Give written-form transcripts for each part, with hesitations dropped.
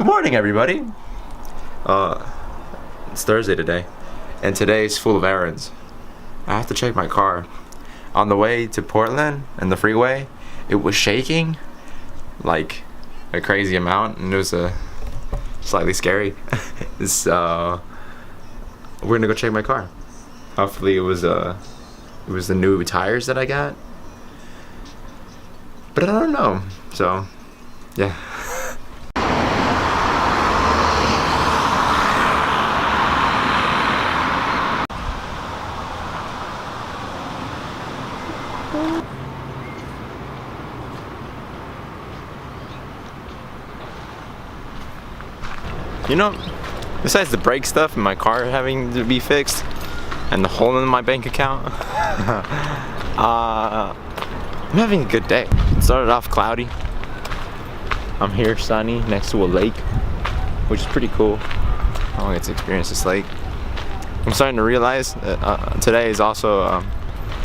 morning, everybody. It's Thursday today, and today's full of errands. I have to check my car. On the way to Portland and the freeway, it was shaking like a crazy amount, and it was slightly scary. So we're gonna go check my car. Hopefully it was the new tires that I got, but I don't know. So yeah. You know, besides the brake stuff and my car having to be fixed and the hole in my bank account, I'm having a good day. It started off cloudy. I'm here sunny next to a lake, which is pretty cool. I don't get to experience this lake. I'm starting to realize that today is also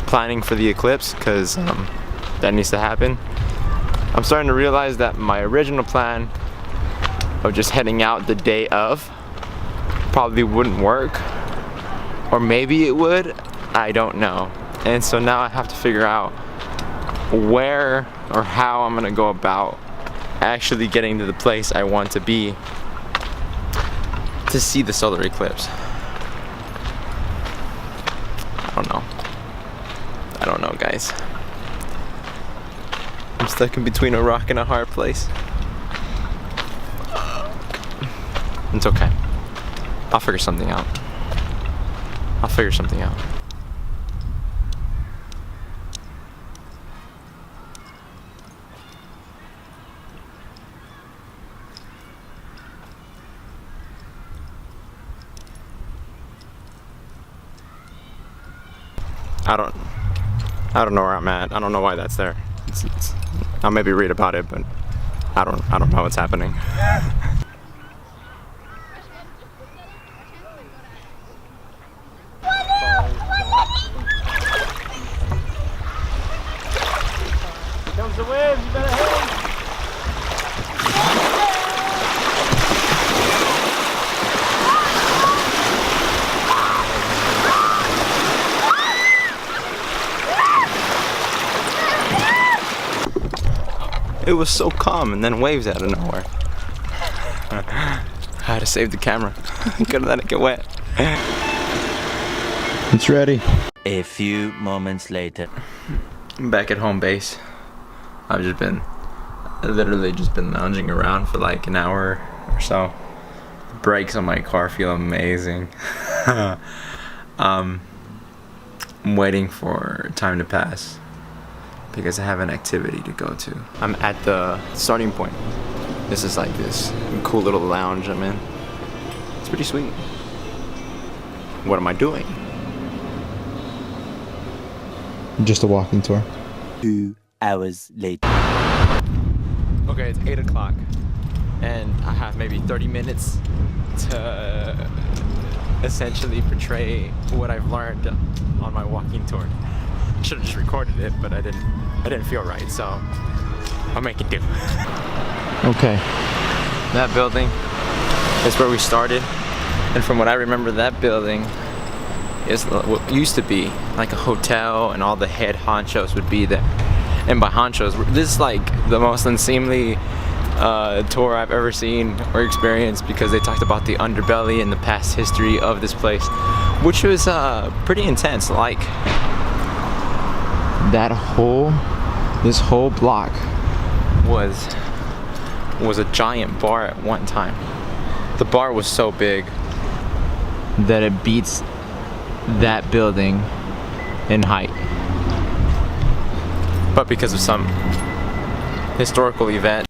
planning for the eclipse, because that needs to happen. I'm starting to realize that my original plan of just heading out the day of probably wouldn't work, or maybe it would, I don't know. And so now I have to figure out where or how I'm gonna go about actually getting to the place I want to be to see the solar eclipse. I don't know, guys. I'm stuck in between a rock and a hard place. It's okay. I'll figure something out. I don't know where I'm at. I don't know why that's there. I'll maybe read about it, but I don't know what's happening. Comes the waves, you better hit him. It was so calm, and then waves out of nowhere. I had to save the camera. Couldn't let it get wet. It's ready. A few moments later. I'm back at home base. I've literally just been lounging around for like an hour or so. The brakes on my car feel amazing. I'm waiting for time to pass because I have an activity to go to. I'm at the starting point. This is like this cool little lounge I'm in. It's pretty sweet. What am I doing? Just a walking tour. 2 hours later. Okay, it's 8 o'clock, and I have maybe 30 minutes to essentially portray what I've learned on my walking tour. I should have just recorded it, but I didn't feel right, so I'll make it do. Okay. That building is where we started, and from what I remember, that building is what used to be like a hotel, and all the head honchos would be there. And by honchos, this is like the most unseemly tour I've ever seen or experienced, because they talked about the underbelly and the past history of this place, which was pretty intense. Like this whole block was a giant bar at one time. The bar was so big that it beats that building in height. But because of some historical event,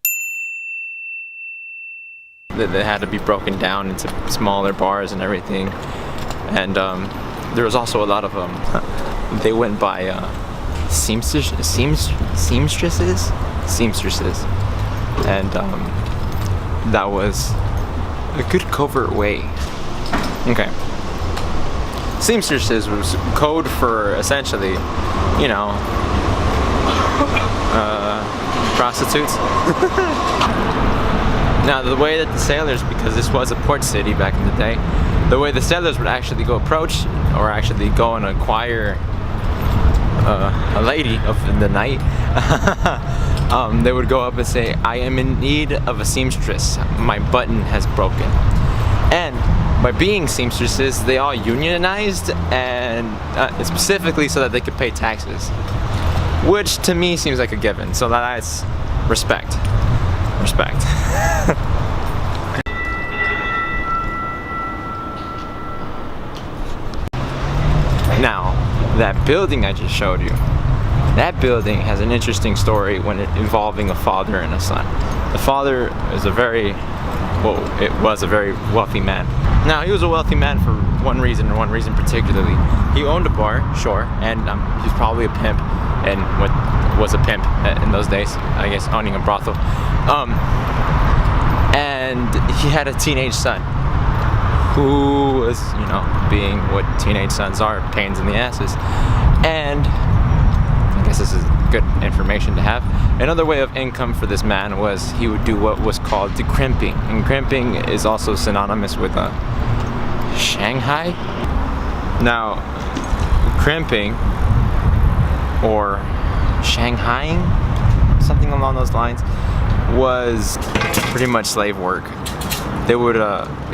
that had to be broken down into smaller bars and everything. And there was also a lot of they went by seamstresses, and that was a good covert way. Okay. Seamstresses was code for essentially, you know, prostitutes. Now the way that the sailors, because this was a port city back in the day, the way the sailors would actually go approach or actually go and acquire a lady of the night, they would go up and say, I am in need of a seamstress, my button has broken. And by being seamstresses, they all unionized, and specifically so that they could pay taxes, which to me seems like a given. So that's respect. Now, that building I just showed you, that building has an interesting story when involving a father and a son. The father is was a very wealthy man. Now, he was a wealthy man for one reason, and one reason particularly. He owned a bar, sure, and he's probably a pimp, and what was a pimp in those days, I guess, owning a brothel. And he had a teenage son who was, you know, being what teenage sons are, pains in the asses. And I guess this is good information to have. Another way of income for this man was he would do what was called crimping. And crimping is also synonymous with Shanghai. Now, crimping or Shanghaiing, something along those lines, was pretty much slave work. They would,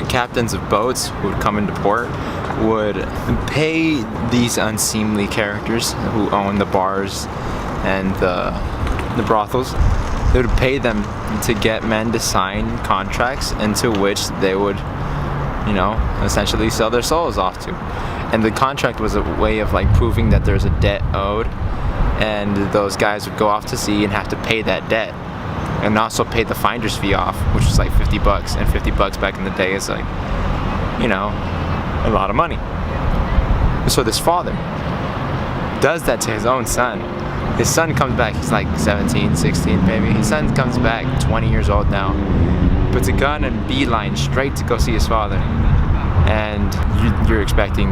captains of boats who would come into port would pay these unseemly characters who own the bars and the brothels. They would pay them to get men to sign contracts into which they would, you know, essentially sell their souls off to. And the contract was a way of like proving that there's a debt owed, and those guys would go off to sea and have to pay that debt. And also pay the finder's fee off, which was like $50, and $50 back in the day is like, you know, a lot of money. So this father does that to his own son. His son comes back, he's like 17, 16 maybe. His son comes back, 20 years old now, puts a gun and beeline straight to go see his father. And you're expecting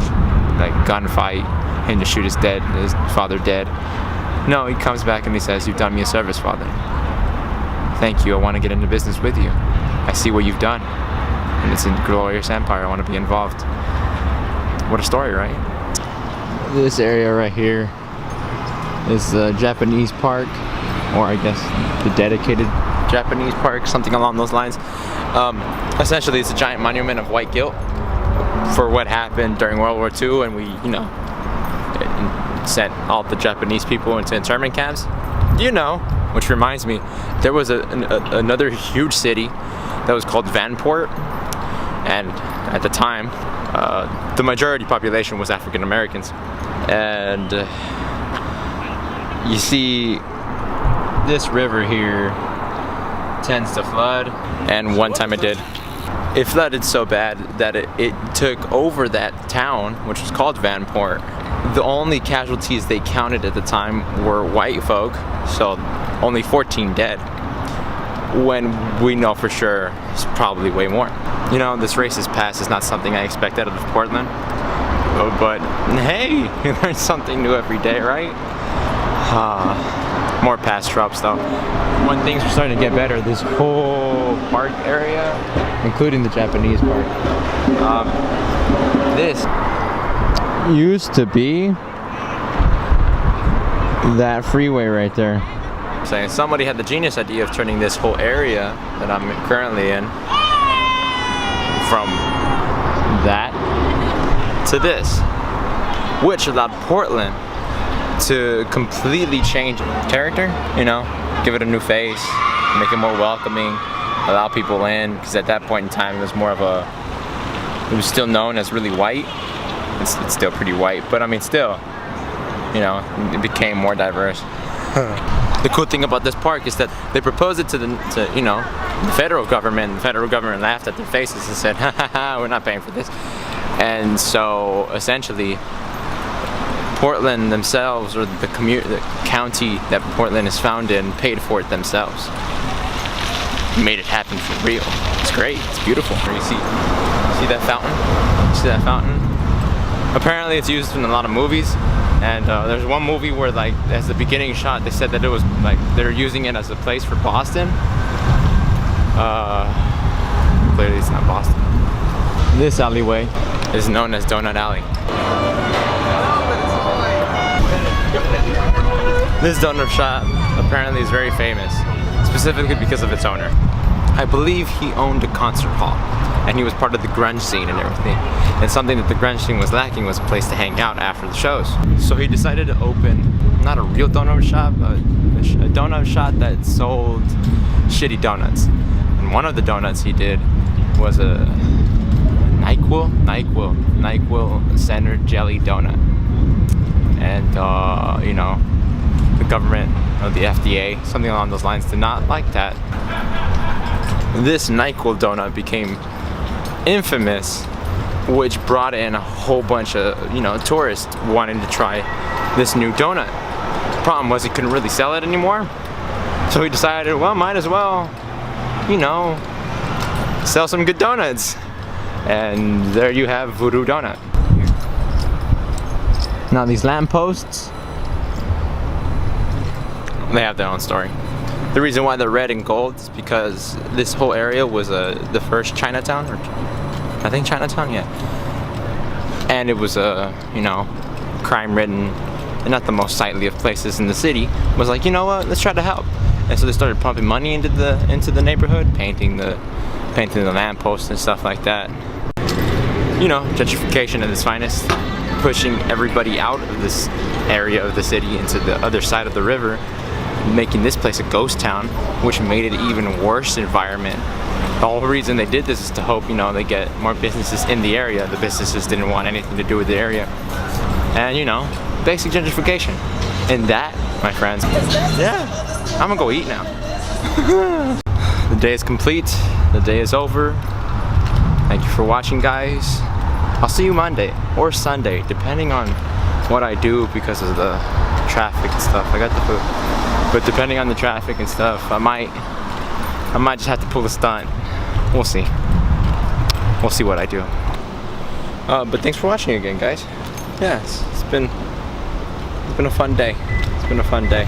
like gunfight, him to shoot his father dead. No, he comes back and he says, you've done me a service, father. Thank you, I want to get into business with you. I see what you've done, and it's a glorious empire, I want to be involved. What a story, right? This area right here is the Japanese park, or I guess the dedicated Japanese park, something along those lines. Essentially, it's a giant monument of white guilt for what happened during World War II, and we, you know, sent all the Japanese people into internment camps. You know, which reminds me, there was another huge city that was called Vanport, and at the time, the majority population was African Americans. And you see, this river here tends to flood, and one time it did. It flooded so bad that it took over that town, which was called Vanport. The only casualties they counted at the time were white folk, so only 14 dead, when we know for sure it's probably way more. You know, this racist past is not something I expect out of Portland, but hey, you learn something new every day, right? More past tropes though. when things are starting to get better, this whole park area, including the Japanese park, this used to be that freeway right there. Saying somebody had the genius idea of turning this whole area that I'm currently in from that to this, which allowed Portland to completely change character, you know, give it a new face, make it more welcoming, allow people in, because at that point in time it was more of a, it was still known as really white. It's still pretty white, but I mean still, you know, it became more diverse. The cool thing about this park is that they proposed it to you know, the federal government. The federal government laughed at their faces and said, ha ha ha, we're not paying for this. And so essentially Portland themselves, or the county that Portland is found in, paid for it themselves. Made it happen for real. It's great, it's beautiful. You see that fountain? See that fountain? Apparently it's used in a lot of movies. And there's one movie where, like, as the beginning shot, they said that it was like they're using it as a place for Boston. Clearly it's not Boston. This alleyway Is known as Donut Alley. This donut shop apparently is very famous, specifically because of its owner. I believe he owned a concert hall, and he was part of the grunge scene and everything. And something that the grunge scene was lacking was a place to hang out after the shows. So he decided to open, not a real donut shop, a donut shop that sold shitty donuts. And one of the donuts he did was a NyQuil centered jelly donut. And you know, the government or the FDA, something along those lines, did not like that. This NyQuil donut became infamous, which brought in a whole bunch of, you know, tourists wanting to try this new donut. The problem was he couldn't really sell it anymore, so he decided, well, might as well, you know, sell some good donuts. And there you have Voodoo Donut. Now these lampposts, They have their own story. The reason why they're red and gold is because this whole area was the first Chinatown, or I think Chinatown, yeah. And it was you know, crime-ridden and not the most sightly of places in the city. Was like, you know what, let's try to help. And so they started pumping money into the neighborhood, painting the lampposts and stuff like that. You know, gentrification at its finest, pushing everybody out of this area of the city into the other side of the river, making this place a ghost town, which made it an even worse environment. The whole reason they did this is to hope, you know, they get more businesses in the area. The businesses didn't want anything to do with the area. And, you know, basic gentrification. And that, my friends, yeah, I'm gonna go eat now. The day is complete. The day is over. Thank you for watching, guys. I'll see you Monday or Sunday, depending on what I do because of the traffic and stuff. I got the food. But depending on the traffic and stuff, I might just have to pull a stunt. We'll see. We'll see what I do. But thanks for watching again, guys. Yeah, it's been a fun day. It's been a fun day.